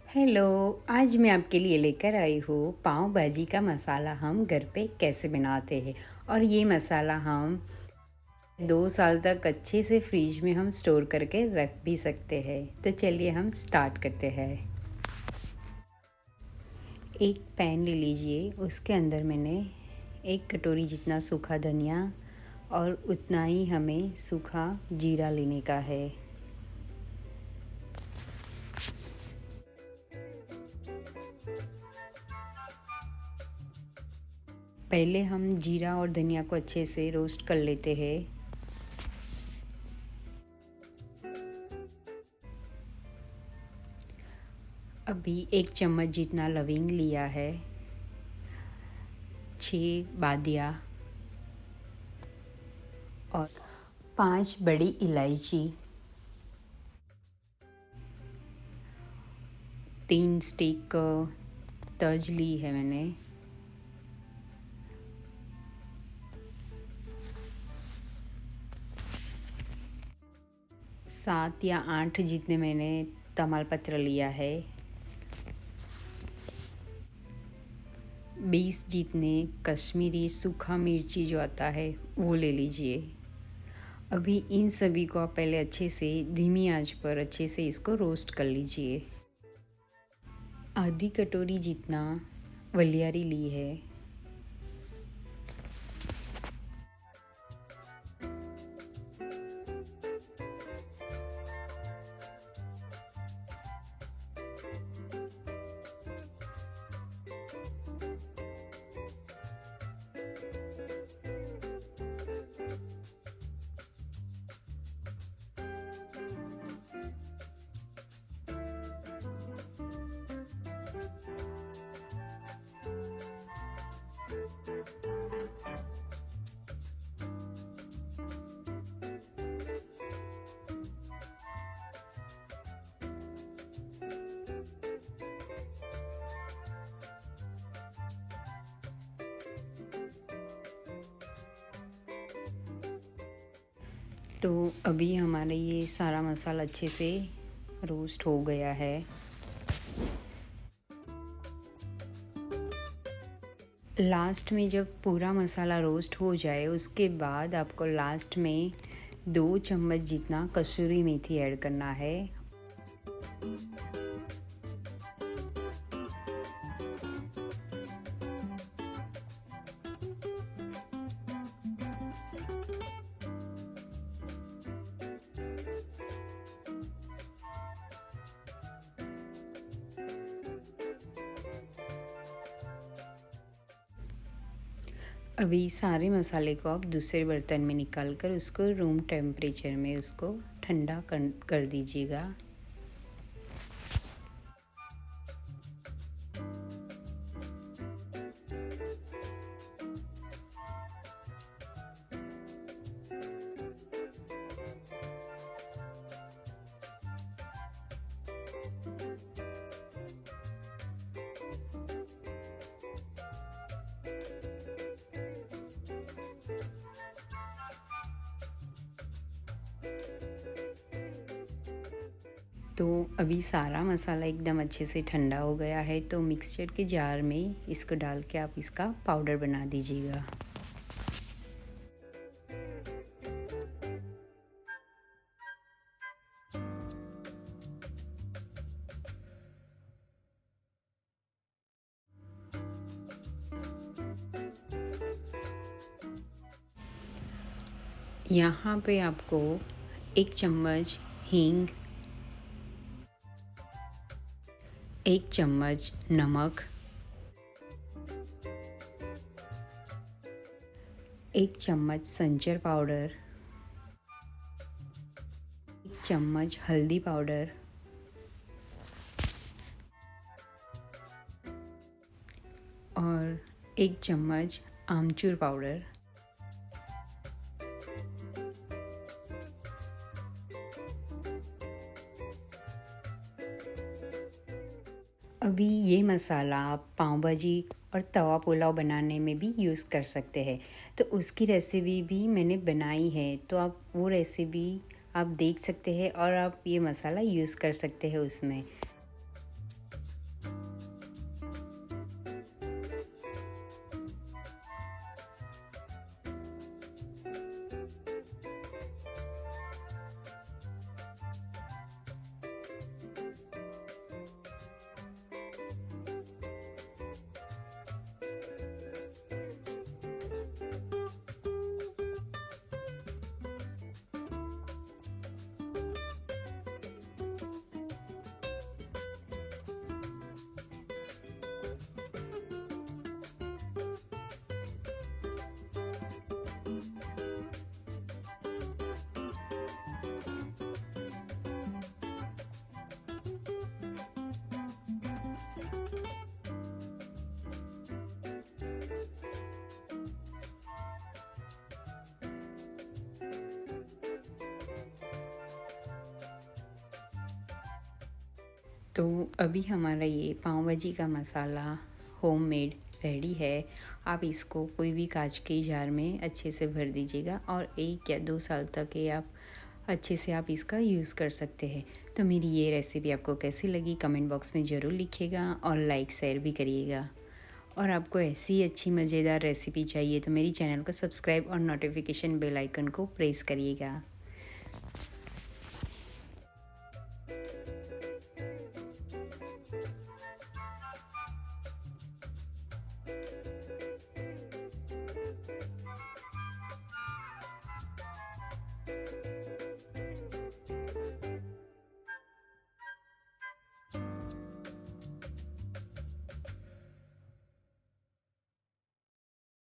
Hello. आज मैं आपके लिए लेकर आई हूँ पाव भाजी का मसाला हम घर पे कैसे बनाते हैं। और ये मसाला हम 2 साल तक अच्छे से फ्रिज में हम स्टोर करके रख भी सकते हैं। तो चलिए हम स्टार्ट करते हैं। एक पैन ले लीजिए, उसके अंदर मैंने 1 कटोरी जितना सूखा धनिया और उतना ही हमें सूखा जीरा लेने का है। पहले हम जीरा और धनिया को अच्छे से रोस्ट कर लेते हैं। अभी 1 चम्मच जितना लविंग लिया है, 6 बादिया और 5 बड़ी इलायची, 3 स्टिक तर्ज ली है मैंने, 7 या 8 जितने मैंने तमालपत्र लिया है, 20 जितने कश्मीरी सूखा मिर्ची जो आता है वो ले लीजिए। अभी इन सभी को आप पहले अच्छे से धीमी आंच पर अच्छे से इसको रोस्ट कर लीजिए। आधी कटोरी जितना वलियारी ली है, तो अभी हमारा ये सारा मसाला अच्छे से रोस्ट हो गया है। लास्ट में जब पूरा मसाला रोस्ट हो जाए उसके बाद आपको लास्ट में 2 चम्मच जितना कसूरी मेथी ऐड करना है। अभी सारे मसाले को आप दूसरे बर्तन में निकाल कर उसको रूम टेम्परेचर में उसको ठंडा कर दीजिएगा। तो अभी सारा मसाला एकदम अच्छे से ठंडा हो गया है, तो मिक्सचर के जार में इसको डाल के आप इसका पाउडर बना दीजिएगा। यहाँ पे आपको 1 चम्मच हींग, 1 चम्मच नमक, 1 चम्मच संचर पाउडर, 1 चम्मच हल्दी पाउडर और 1 चम्मच आमचूर पाउडर। अभी ये मसाला आप पाव भाजी और तवा पुलाव बनाने में भी यूज़ कर सकते हैं। तो उसकी रेसिपी भी मैंने बनाई है, तो आप वो रेसिपी आप देख सकते हैं और आप ये मसाला यूज़ कर सकते हैं उसमें। तो अभी हमारा ये पाव भाजी का मसाला होममेड रेडी है। आप इसको कोई भी कांच के जार में अच्छे से भर दीजिएगा और 1 या 2 साल तक ये आप अच्छे से आप इसका यूज़ कर सकते हैं। तो मेरी ये रेसिपी आपको कैसी लगी कमेंट बॉक्स में ज़रूर लिखिएगा और लाइक शेयर भी करिएगा। और आपको ऐसी ही अच्छी मज़ेदार रेसिपी चाहिए तो मेरी चैनल को सब्सक्राइब और नोटिफिकेशन बेल आइकन को प्रेस करिएगा।